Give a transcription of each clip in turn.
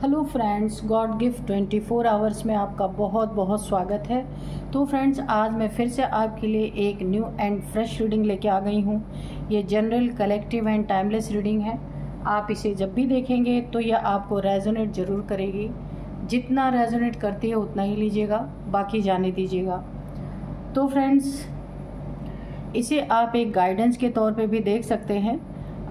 Hello friends, God gift 24 hours में आपका बहुत बहुत स्वागत है। तो फ्रेंड्स, आज मैं फिर से आपके लिए एक न्यू एंड फ्रेश रीडिंग लेके आ गई हूँ। ये general, collective and timeless reading है। आप इसे जब भी देखेंगे तो यह आपको रेजोनेट ज़रूर करेगी। जितना रेजोनेट करती है उतना ही लीजिएगा, बाकी जाने दीजिएगा। तो फ्रेंड्स, इसे आप एक गाइडेंस के तौर पे भी देख सकते हैं।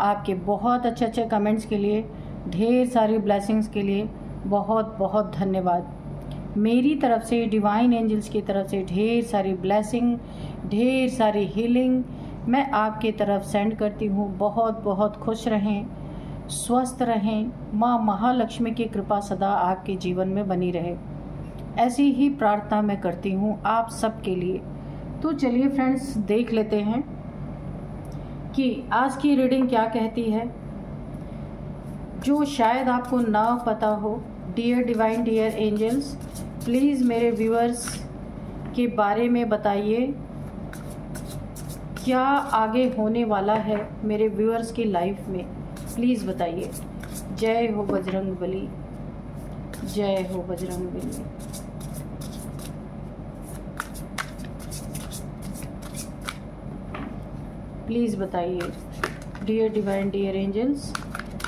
आपके बहुत अच्छे कमेंट्स के लिए, ढेर सारी ब्लेसिंग्स के लिए बहुत बहुत धन्यवाद। मेरी तरफ से, डिवाइन एंजल्स की तरफ से ढेर सारी ब्लेसिंग, ढेर सारी हीलिंग मैं आपके तरफ सेंड करती हूँ। बहुत बहुत खुश रहें, स्वस्थ रहें। माँ महालक्ष्मी की कृपा सदा आपके जीवन में बनी रहे, ऐसी ही प्रार्थना मैं करती हूँ आप सबके लिए। तो चलिए फ्रेंड्स, देख लेते हैं कि आज की रीडिंग क्या कहती है। जो शायद आपको ना पता हो, dear divine, dear angels, please मेरे व्यूअर्स के बारे में बताइए क्या आगे होने वाला है मेरे व्यूअर्स की लाइफ में। प्लीज़ बताइए। जय हो बजरंगबली, जय हो बजरंगबली। प्लीज़ बताइए डियर डिवाइन, डियर एंजल्स,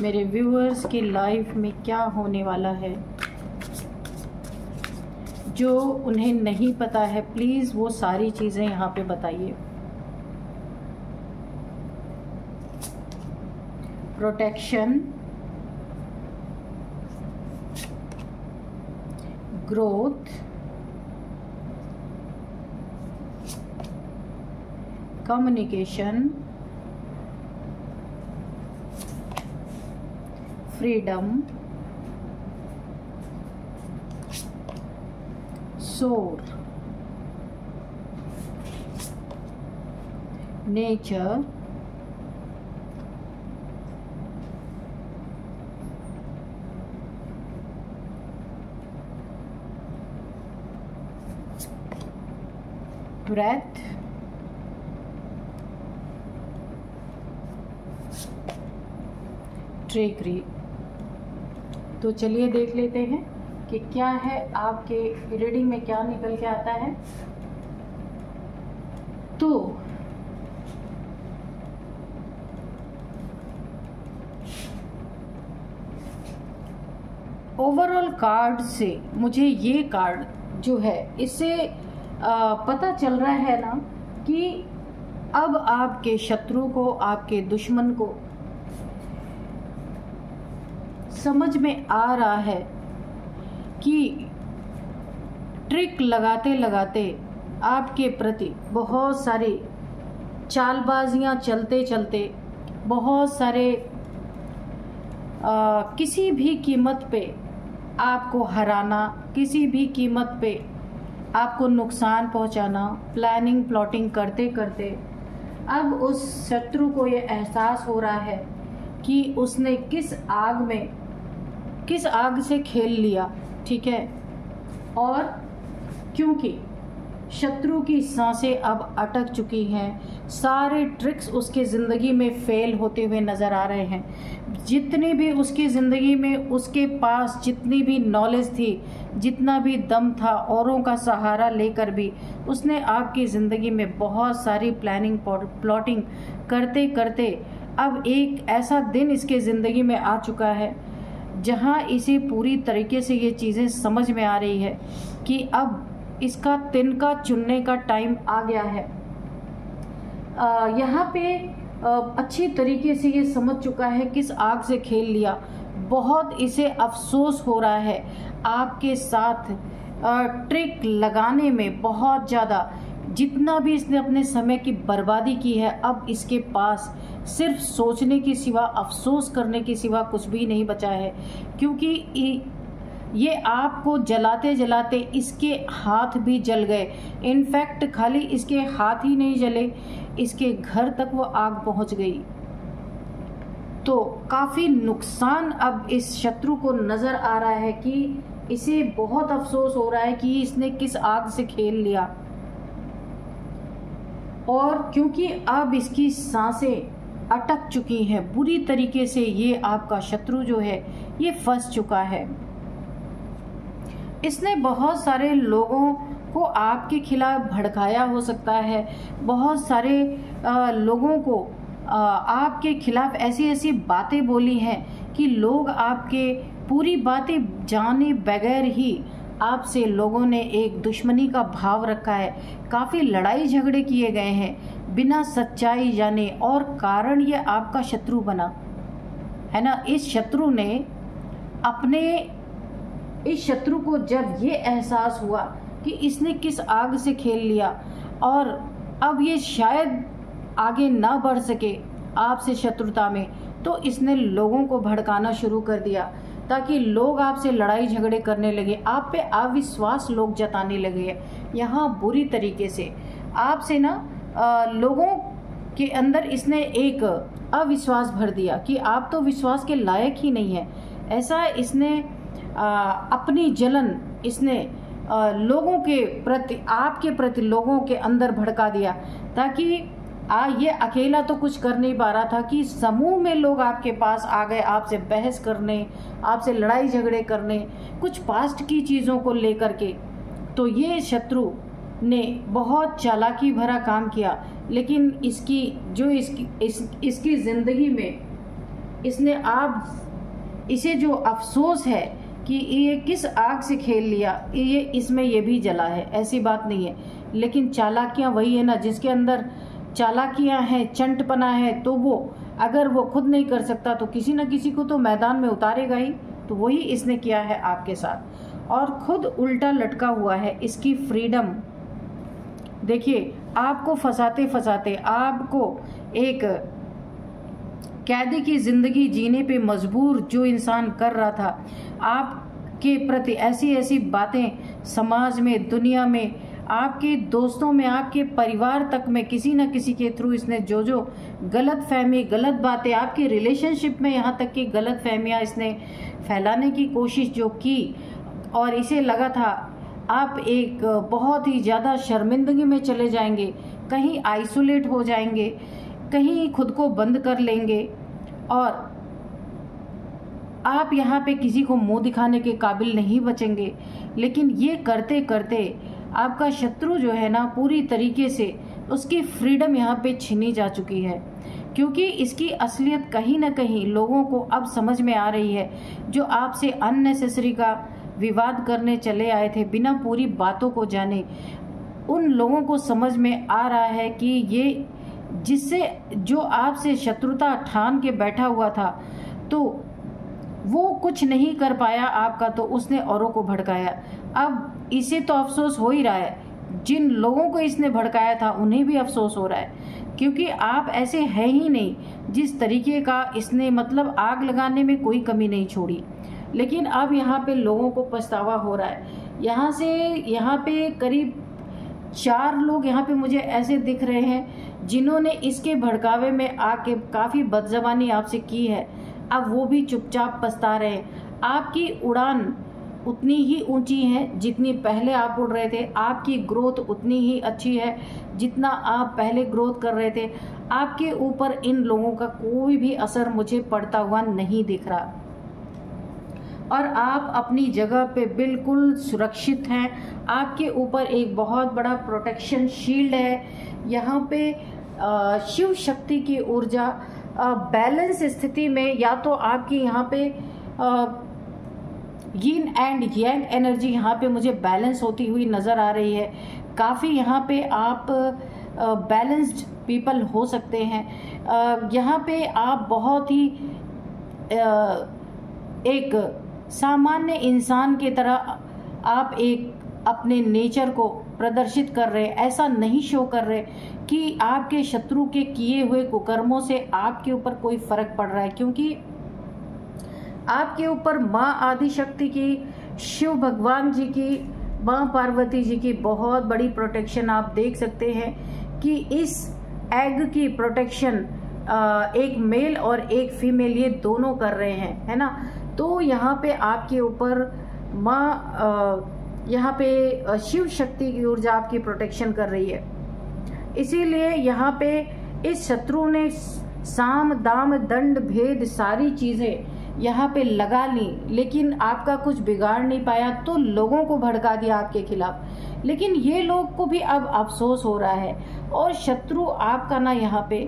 मेरे व्यूअर्स की लाइफ में क्या होने वाला है जो उन्हें नहीं पता है। प्लीज़ वो सारी चीज़ें यहाँ पे बताइए। Protection, growth, communication, freedom, soul, nature, breath, treachery. तो चलिए देख लेते हैं कि क्या है आपके रीडिंग में, क्या निकल के आता है। तो ओवरऑल कार्ड से मुझे ये कार्ड जो है, इससे पता चल रहा है ना कि अब आपके शत्रु को, आपके दुश्मन को समझ में आ रहा है कि ट्रिक लगाते लगाते आपके प्रति बहुत सारी चालबाजियां चलते चलते, बहुत सारे किसी भी कीमत पे आपको हराना, किसी भी कीमत पे आपको नुकसान पहुंचाना, प्लानिंग प्लॉटिंग करते करते अब उस शत्रु को ये एहसास हो रहा है कि उसने किस आग से खेल लिया। ठीक है। और क्योंकि शत्रु की सांसें अब अटक चुकी हैं, सारे ट्रिक्स उसके ज़िंदगी में फेल होते हुए नज़र आ रहे हैं। जितनी भी उसकी ज़िंदगी में उसके पास जितनी भी नॉलेज थी, जितना भी दम था, औरों का सहारा लेकर भी उसने आपकी ज़िंदगी में बहुत सारी प्लानिंग प्लॉटिंग करते करते अब एक ऐसा दिन इसके ज़िंदगी में आ चुका है जहां इसे पूरी तरीके से ये चीज़ें समझ में आ रही है कि अब इसका तिनका चुनने का टाइम आ गया है। यहाँ पे अच्छी तरीके से ये समझ चुका है किस आग से खेल लिया। बहुत इसे अफसोस हो रहा है आपके साथ ट्रिक लगाने में, बहुत ज़्यादा। जितना भी इसने अपने समय की बर्बादी की है, अब इसके पास सिर्फ सोचने के सिवा, अफसोस करने के सिवा कुछ भी नहीं बचा है। क्योंकि ये आपको जलाते जलाते इसके हाथ भी जल गए। इनफैक्ट खाली इसके हाथ ही नहीं जले, इसके घर तक वो आग पहुंच गई। तो काफ़ी नुकसान अब इस शत्रु को नज़र आ रहा है कि इसे बहुत अफसोस हो रहा है कि इसने किस आग से खेल लिया। और क्योंकि अब इसकी सांसें अटक चुकी हैं बुरी तरीके से, ये आपका शत्रु जो है ये फंस चुका है। इसने बहुत सारे लोगों को आपके खिलाफ भड़काया हो सकता है, बहुत सारे लोगों को आपके खिलाफ ऐसी ऐसी बातें बोली हैं कि लोग आपके पूरी बातें जाने बगैर ही आपसे लोगों ने एक दुश्मनी का भाव रखा है। काफ़ी लड़ाई झगड़े किए गए हैं बिना सच्चाई जाने, और कारण ये आपका शत्रु बना है ना। इस शत्रु को जब ये एहसास हुआ कि इसने किस आग से खेल लिया और अब ये शायद आगे ना बढ़ सके आपसे शत्रुता में, तो इसने लोगों को भड़काना शुरू कर दिया ताकि लोग आपसे लड़ाई झगड़े करने लगे, आप पे अविश्वास लोग जताने लगे। यहाँ बुरी तरीके से आपसे ना लोगों के अंदर इसने एक अविश्वास भर दिया कि आप तो विश्वास के लायक ही नहीं है। ऐसा इसने अपनी जलन इसने लोगों के प्रति, आपके प्रति लोगों के अंदर भड़का दिया, ताकि ये अकेला तो कुछ कर नहीं पा रहा था कि समूह में लोग आपके पास आ गए आपसे बहस करने, आपसे लड़ाई झगड़े करने, कुछ पास्ट की चीज़ों को लेकर के। तो ये शत्रु ने बहुत चालाकी भरा काम किया, लेकिन इसकी ज़िंदगी में इसे जो अफसोस है कि ये किस आग से खेल लिया, इसमें ये भी जला है, ऐसी बात नहीं है। लेकिन चालाकियाँ वही है ना, जिसके अंदर चालाकियाँ हैं, चंटपना है, तो वो अगर वो खुद नहीं कर सकता तो किसी न किसी को तो मैदान में उतारेगा ही। तो वही इसने किया है आपके साथ, और खुद उल्टा लटका हुआ है। इसकी फ्रीडम देखिए, आपको फंसाते फंसाते आपको एक कैदी की ज़िंदगी जीने पे मजबूर जो इंसान कर रहा था, आपके प्रति ऐसी ऐसी बातें समाज में, दुनिया में, आपके दोस्तों में, आपके परिवार तक में किसी न किसी के थ्रू इसने जो गलत फहमी, गलत बातें, आपके रिलेशनशिप में यहाँ तक कि गलत फहमियाँ इसने फैलाने की कोशिश जो की, और इसे लगा था आप एक बहुत ही ज़्यादा शर्मिंदगी में चले जाएंगे, कहीं आइसोलेट हो जाएंगे, कहीं खुद को बंद कर लेंगे, और आप यहाँ पे किसी को मुंह दिखाने के काबिल नहीं बचेंगे। लेकिन ये करते करते आपका शत्रु जो है ना, पूरी तरीके से उसकी फ्रीडम यहाँ पे छीनी जा चुकी है, क्योंकि इसकी असलियत कहीं ना कहीं लोगों को अब समझ में आ रही है। जो आपसे अननेसेसरी का विवाद करने चले आए थे बिना पूरी बातों को जाने, उन लोगों को समझ में आ रहा है कि ये जो आपसे शत्रुता ठान के बैठा हुआ था, तो वो कुछ नहीं कर पाया आपका, तो उसने औरों को भड़काया। अब इसे तो अफसोस हो ही रहा है, जिन लोगों को इसने भड़काया था उन्हें भी अफसोस हो रहा है, क्योंकि आप ऐसे हैं ही नहीं। जिस तरीके का इसने मतलब आग लगाने में कोई कमी नहीं छोड़ी, लेकिन अब यहाँ पे लोगों को पछतावा हो रहा है। यहाँ पे करीब 4 लोग यहाँ पे मुझे ऐसे दिख रहे हैं जिन्होंने इसके भड़कावे में आके काफ़ी बदज़बानी आपसे की है। अब वो भी चुपचाप पछता रहे हैं। आपकी उड़ान उतनी ही ऊंची है जितनी पहले आप उड़ रहे थे, आपकी ग्रोथ उतनी ही अच्छी है जितना आप पहले ग्रोथ कर रहे थे। आपके ऊपर इन लोगों का कोई भी असर मुझे पड़ता हुआ नहीं दिख रहा, और आप अपनी जगह पे बिल्कुल सुरक्षित हैं। आपके ऊपर एक बहुत बड़ा प्रोटेक्शन शील्ड है। यहाँ पे शिव शक्ति की ऊर्जा बैलेंस स्थिति में, या तो आपकी यहाँ पे यिन एंड यांग एनर्जी यहाँ पे मुझे बैलेंस होती हुई नज़र आ रही है। काफ़ी यहाँ पे आप बैलेंस्ड पीपल हो सकते हैं। यहाँ पे आप बहुत ही एक सामान्य इंसान की तरह आप एक अपने नेचर को प्रदर्शित कर रहे, ऐसा नहीं शो कर रहे कि आपके शत्रु के किए हुए कुकर्मों से आपके ऊपर कोई फर्क पड़ रहा है, क्योंकि आपके ऊपर माँ आदिशक्ति की, शिव भगवान जी की, माँ पार्वती जी की बहुत बड़ी प्रोटेक्शन आप देख सकते हैं कि इस एग की प्रोटेक्शन एक मेल और एक फीमेल ये दोनों कर रहे हैं, है ना। तो यहाँ पे आपके ऊपर यहाँ पे शिव शक्ति की ऊर्जा आपकी प्रोटेक्शन कर रही है। इसीलिए यहाँ पे इस शत्रु ने साम दाम दंड भेद सारी चीज़ें यहाँ पे लगा ली, लेकिन आपका कुछ बिगाड़ नहीं पाया, तो लोगों को भड़का दिया आपके खिलाफ। लेकिन ये लोग को भी अब अफसोस हो रहा है, और शत्रु आपका ना यहाँ पे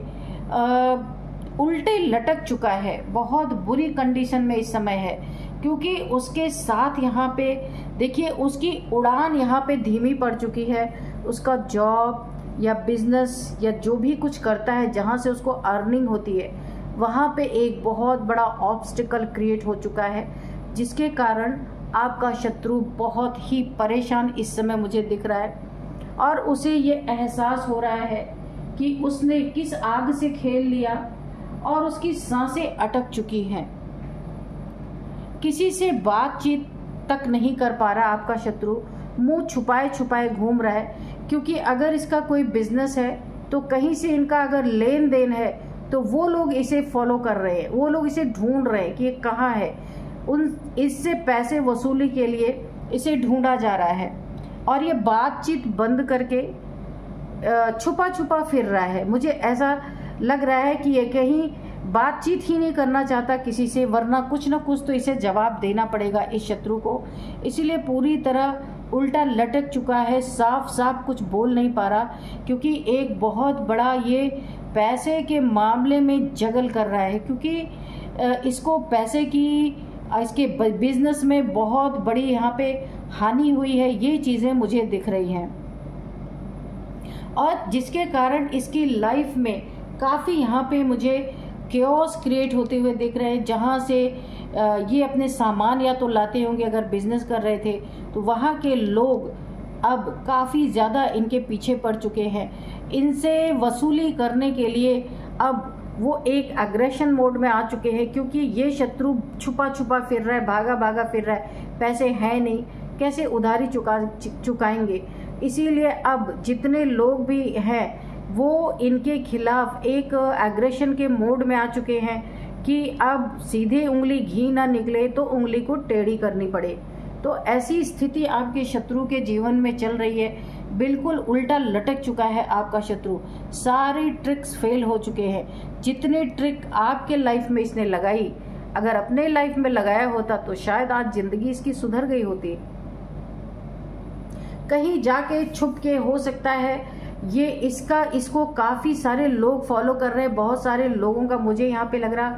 उल्टे लटक चुका है, बहुत बुरी कंडीशन में इस समय है, क्योंकि उसके साथ यहाँ पे देखिए उसकी उड़ान यहाँ पे धीमी पड़ चुकी है। उसका जॉब या बिजनेस या जो भी कुछ करता है जहाँ से उसको अर्निंग होती है, वहाँ पे एक बहुत बड़ा ऑब्स्टिकल क्रिएट हो चुका है, जिसके कारण आपका शत्रु बहुत ही परेशान इस समय मुझे दिख रहा है। और उसे ये एहसास हो रहा है कि उसने किस आग से खेल लिया और उसकी सांसें अटक चुकी हैं। किसी से बातचीत तक नहीं कर पा रहा आपका शत्रु, मुंह छुपाए छुपाए घूम रहा है, क्योंकि अगर इसका कोई बिजनेस है तो कहीं से इनका अगर लेन देन है तो वो लोग इसे फॉलो कर रहे हैं, वो लोग इसे ढूंढ रहे हैं कि ये कहाँ है। इससे पैसे वसूली के लिए इसे ढूंढा जा रहा है, और ये बातचीत बंद करके छुपा छुपा फिर रहा है। मुझे ऐसा लग रहा है कि ये कहीं बातचीत ही नहीं करना चाहता किसी से, वरना कुछ ना कुछ तो इसे जवाब देना पड़ेगा इस शत्रु को। इसीलिए पूरी तरह उल्टा लटक चुका है, साफ साफ कुछ बोल नहीं पा रहा, क्योंकि एक बहुत बड़ा ये पैसे के मामले में जगल कर रहा है, क्योंकि इसको पैसे की इसके बिजनेस में बहुत बड़ी यहाँ पे हानि हुई है। ये चीज़ें मुझे दिख रही हैं, और जिसके कारण इसकी लाइफ में काफ़ी यहाँ पे मुझे केओस क्रिएट होते हुए दिख रहे हैं। जहाँ से ये अपने सामान या तो लाते होंगे, अगर बिजनेस कर रहे थे तो वहाँ के लोग अब काफ़ी ज़्यादा इनके पीछे पड़ चुके हैं। इनसे वसूली करने के लिए अब वो एक एग्रेशन मोड में आ चुके हैं, क्योंकि ये शत्रु छुपा छुपा फिर रहा है, भागा भागा फिर रहा है, पैसे हैं नहीं, कैसे उधारी चुकाएंगे। इसीलिए अब जितने लोग भी हैं वो इनके खिलाफ एक एग्रेशन के मोड में आ चुके हैं कि अब सीधे उंगली घी ना निकले तो उंगली को टेढ़ी करनी पड़े। तो ऐसी स्थिति आपके शत्रु के जीवन में चल रही है, बिल्कुल उल्टा लटक चुका है आपका शत्रु। सारे ट्रिक्स फेल हो चुके हैं। जितने ट्रिक आपके लाइफ में इसने लगाई, अगर अपने लाइफ में लगाया होता तो शायद आज जिंदगी इसकी सुधर गई होती। कहीं जाके छुप के हो सकता है ये इसको काफ़ी सारे लोग फॉलो कर रहे हैं। बहुत सारे लोगों का मुझे यहाँ पे लग रहा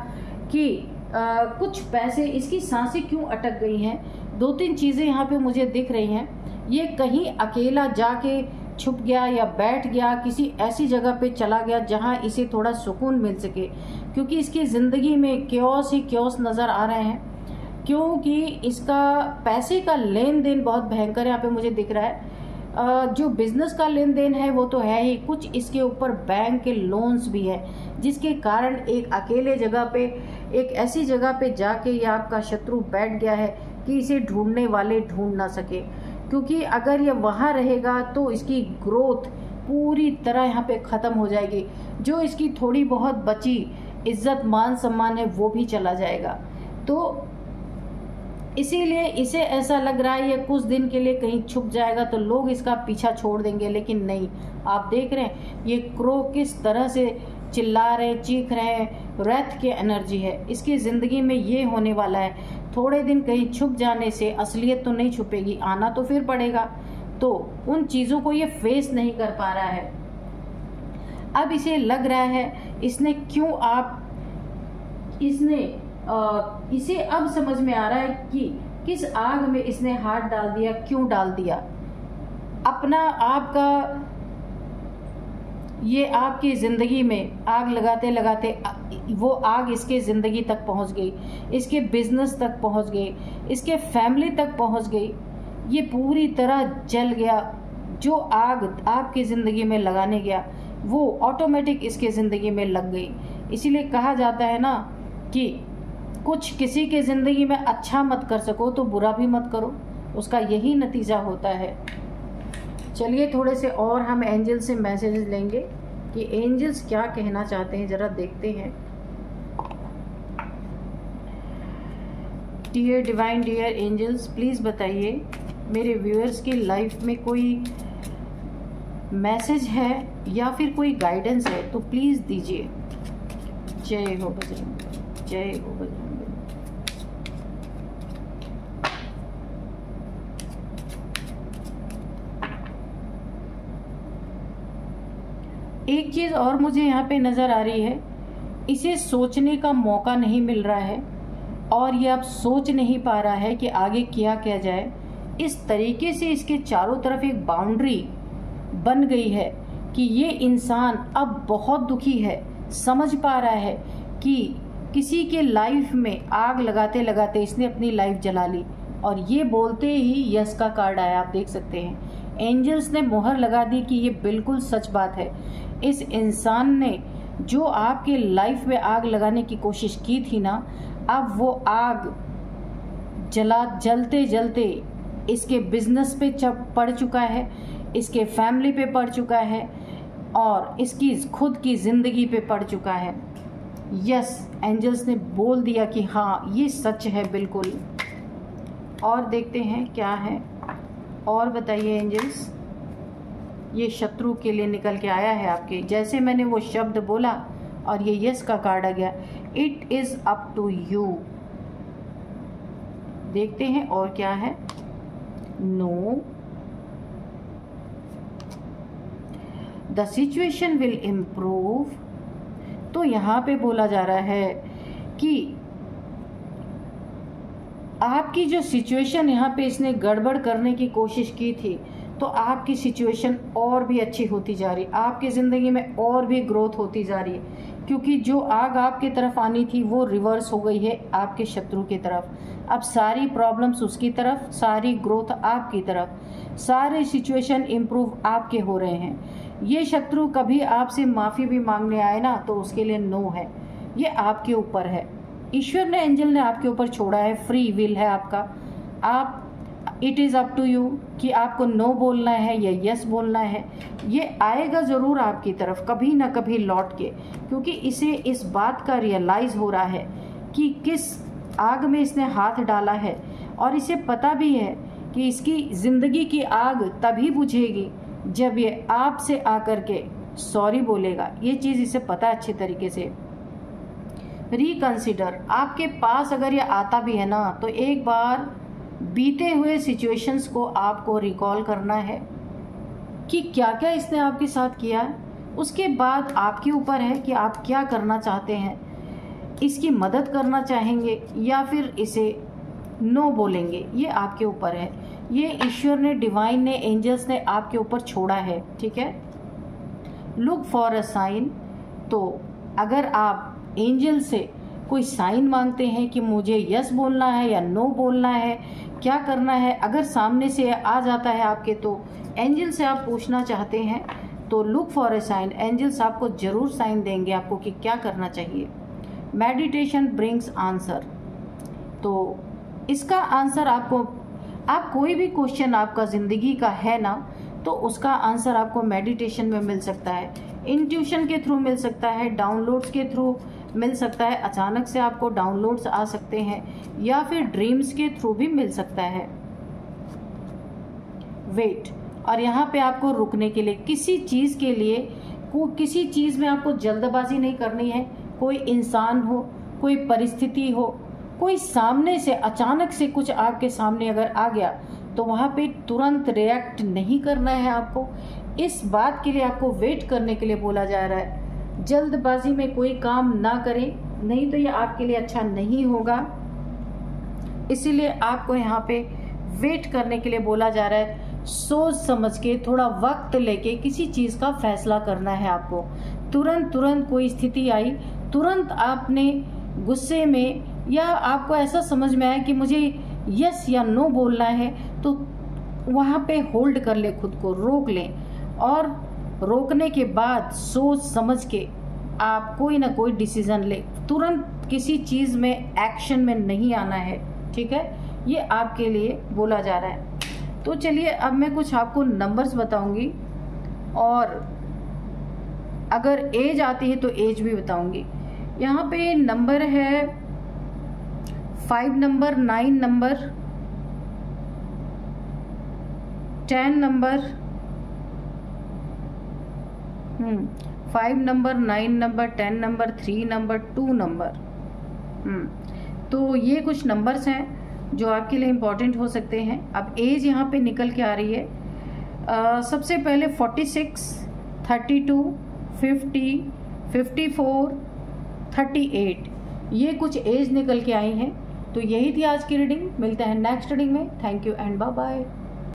कि कुछ पैसे, इसकी सांसें क्यों अटक गई हैं, 2-3 चीज़ें यहाँ पे मुझे दिख रही हैं। ये कहीं अकेला जाके छुप गया या बैठ गया, किसी ऐसी जगह पे चला गया जहाँ इसे थोड़ा सुकून मिल सके, क्योंकि इसकी ज़िंदगी में क्योस ही क्योस नज़र आ रहे हैं। क्योंकि इसका पैसे का लेन देन बहुत भयंकर यहाँ पे मुझे दिख रहा है। जो बिजनेस का लेन देन है वो तो है ही, कुछ इसके ऊपर बैंक के लोन्स भी है, जिसके कारण एक अकेले जगह पे, एक ऐसी जगह पे जाके ये आपका शत्रु बैठ गया है कि इसे ढूंढने वाले ढूंढ ना सके। क्योंकि अगर ये वहाँ रहेगा तो इसकी ग्रोथ पूरी तरह यहाँ पे ख़त्म हो जाएगी। जो इसकी थोड़ी बहुत बची इज्जत मान सम्मान है वो भी चला जाएगा। तो इसीलिए इसे ऐसा लग रहा है ये कुछ दिन के लिए कहीं छुप जाएगा तो लोग इसका पीछा छोड़ देंगे, लेकिन नहीं। आप देख रहे हैं ये क्रो किस तरह से चिल्ला रहे, चीख रहे हैं, रैथ की एनर्जी है इसकी ज़िंदगी में। ये होने वाला है, थोड़े दिन कहीं छुप जाने से असलियत तो नहीं छुपेगी, आना तो फिर पड़ेगा। तो उन चीज़ों को ये फेस नहीं कर पा रहा है। अब इसे लग रहा है इसने क्यों इसे अब समझ में आ रहा है कि किस आग में इसने हाथ डाल दिया, क्यों डाल दिया। अपना आपका ये आपकी ज़िंदगी में आग लगाते लगाते वो आग इसके ज़िंदगी तक पहुंच गई, इसके बिजनेस तक पहुंच गई, इसके फैमिली तक पहुंच गई। ये पूरी तरह जल गया। जो आग आपकी ज़िंदगी में लगाने गया वो ऑटोमेटिक इसके ज़िंदगी में लग गई। इसीलिए कहा जाता है ना कि कुछ किसी के ज़िंदगी में अच्छा मत कर सको तो बुरा भी मत करो, उसका यही नतीजा होता है। चलिए थोड़े से और हम एंजल से मैसेजेस लेंगे कि एंजल्स क्या कहना चाहते हैं, ज़रा देखते हैं। Dear divine, dear angels, please बताइए मेरे व्यूअर्स की लाइफ में कोई मैसेज है या फिर कोई गाइडेंस है तो प्लीज़ दीजिए। जय हो बजरंग, जय हो बजरंग। एक चीज़ और मुझे यहाँ पे नज़र आ रही है, इसे सोचने का मौका नहीं मिल रहा है और ये अब सोच नहीं पा रहा है कि आगे किया जाए। इस तरीके से इसके चारों तरफ एक बाउंड्री बन गई है कि ये इंसान अब बहुत दुखी है, समझ पा रहा है कि किसी के लाइफ में आग लगाते लगाते इसने अपनी लाइफ जला ली। और ये बोलते ही यस का कार्ड आया, आप देख सकते हैं। एंजल्स ने मोहर लगा दी कि ये बिल्कुल सच बात है। इस इंसान ने जो आपके लाइफ में आग लगाने की कोशिश की थी ना, अब वो आग जलते जलते इसके बिजनेस पे पड़ चुका है, इसके फैमिली पे पड़ चुका है और इसकी खुद की ज़िंदगी पे पड़ चुका है। यस, एंजल्स ने बोल दिया कि हाँ ये सच है बिल्कुल। और देखते हैं क्या है और बताइए एंजल्स। ये शत्रु के लिए निकल के आया है आपके, जैसे मैंने वो शब्द बोला और ये यस का कार्ड आ गया। It is up to you. देखते हैं और क्या है। No, the situation will improve. तो यहाँ पे बोला जा रहा है कि आपकी जो सिचुएशन यहाँ पे इसने गड़बड़ करने की कोशिश की थी, तो आपकी सिचुएशन और भी अच्छी होती जा रही, आपकी ज़िंदगी में और भी ग्रोथ होती जा रही है। क्योंकि जो आग आपकी तरफ आनी थी वो रिवर्स हो गई है आपके शत्रु की तरफ। अब सारी प्रॉब्लम्स उसकी तरफ, सारी ग्रोथ आपकी तरफ, सारे सिचुएशन इम्प्रूव आपके हो रहे हैं। ये शत्रु कभी आपसे माफ़ी भी मांगने आए ना, तो उसके लिए नो है। ये आपके ऊपर है, ईश्वर ने, एंजल ने आपके ऊपर छोड़ा है। फ्री विल है आपका। आप, it is up to you कि आपको नो बोलना है या यस बोलना है। ये आएगा ज़रूर आपकी तरफ कभी ना कभी लौट के, क्योंकि इसे इस बात का रियलाइज़ हो रहा है कि किस आग में इसने हाथ डाला है। और इसे पता भी है कि इसकी ज़िंदगी की आग तभी बुझेगी जब ये आपसे आकर के सॉरी बोलेगा। ये चीज़ इसे पता है अच्छे तरीके से। रिकंसिडर, आपके पास अगर ये आता भी है ना, तो एक बार बीते हुए सिचुएशंस को आपको रिकॉल करना है कि क्या क्या इसने आपके साथ किया है। उसके बाद आपके ऊपर है कि आप क्या करना चाहते हैं। इसकी मदद करना चाहेंगे या फिर इसे नो बोलेंगे, ये आपके ऊपर है। ये ईश्वर ने, डिवाइन ने, एंजल्स ने आपके ऊपर छोड़ा है, ठीक है। Look for a sign. तो अगर आप एंजल से कोई साइन मांगते हैं कि मुझे यस बोलना है या नो बोलना है, क्या करना है, अगर सामने से आ जाता है आपके, तो एंजल से आप पूछना चाहते हैं तो look for a sign. Angels आपको ज़रूर साइन देंगे आपको कि क्या करना चाहिए। Meditation brings answer. तो इसका आंसर आपको, आप कोई भी क्वेश्चन आपका ज़िंदगी का है ना, तो उसका आंसर आपको मेडिटेशन में मिल सकता है, इंट्यूशन के थ्रू मिल सकता है, डाउनलोड्स के थ्रू मिल सकता है, अचानक से आपको डाउनलोड्स आ सकते हैं, या फिर ड्रीम्स के थ्रू भी मिल सकता है। वेट, और यहाँ पे आपको रुकने के लिए, किसी चीज़ के लिए, किसी चीज़ में आपको जल्दबाजी नहीं करनी है। कोई इंसान हो, कोई परिस्थिति हो, कोई सामने से अचानक से कुछ आपके सामने अगर आ गया, तो वहाँ पे तुरंत रिएक्ट नहीं करना है आपको। इस बात के लिए आपको वेट करने के लिए बोला जा रहा है। जल्दबाजी में कोई काम ना करें, नहीं तो ये आपके लिए अच्छा नहीं होगा। इसीलिए आपको यहाँ पे वेट करने के लिए बोला जा रहा है। सोच समझ के, थोड़ा वक्त लेके किसी चीज़ का फैसला करना है आपको। तुरंत कोई स्थिति आई, तुरंत आपने गुस्से में, या आपको ऐसा समझ में आया कि मुझे यस या नो बोलना है, तो वहाँ पे होल्ड कर ले, खुद को रोक लें। और रोकने के बाद सोच समझ के आप कोई ना कोई डिसीजन ले। तुरंत किसी चीज़ में एक्शन में नहीं आना है, ठीक है। ये आपके लिए बोला जा रहा है। तो चलिए अब मैं कुछ आपको नंबर्स बताऊंगी, और अगर एज आती है तो एज भी बताऊंगी। यहाँ पे नंबर है 5 number, 9 number, 10 number, 5 number, 9 number, 10 number, 3 number, 2 number. तो ये कुछ नंबर्स हैं जो आपके लिए इम्पोर्टेंट हो सकते हैं। अब एज यहाँ पे निकल के आ रही है। सबसे पहले 46, 32, 50, 54, 38 ये कुछ एज निकल के आई हैं। तो यही थी आज की रीडिंग। मिलते हैं नेक्स्ट रीडिंग में। Thank you and bye bye.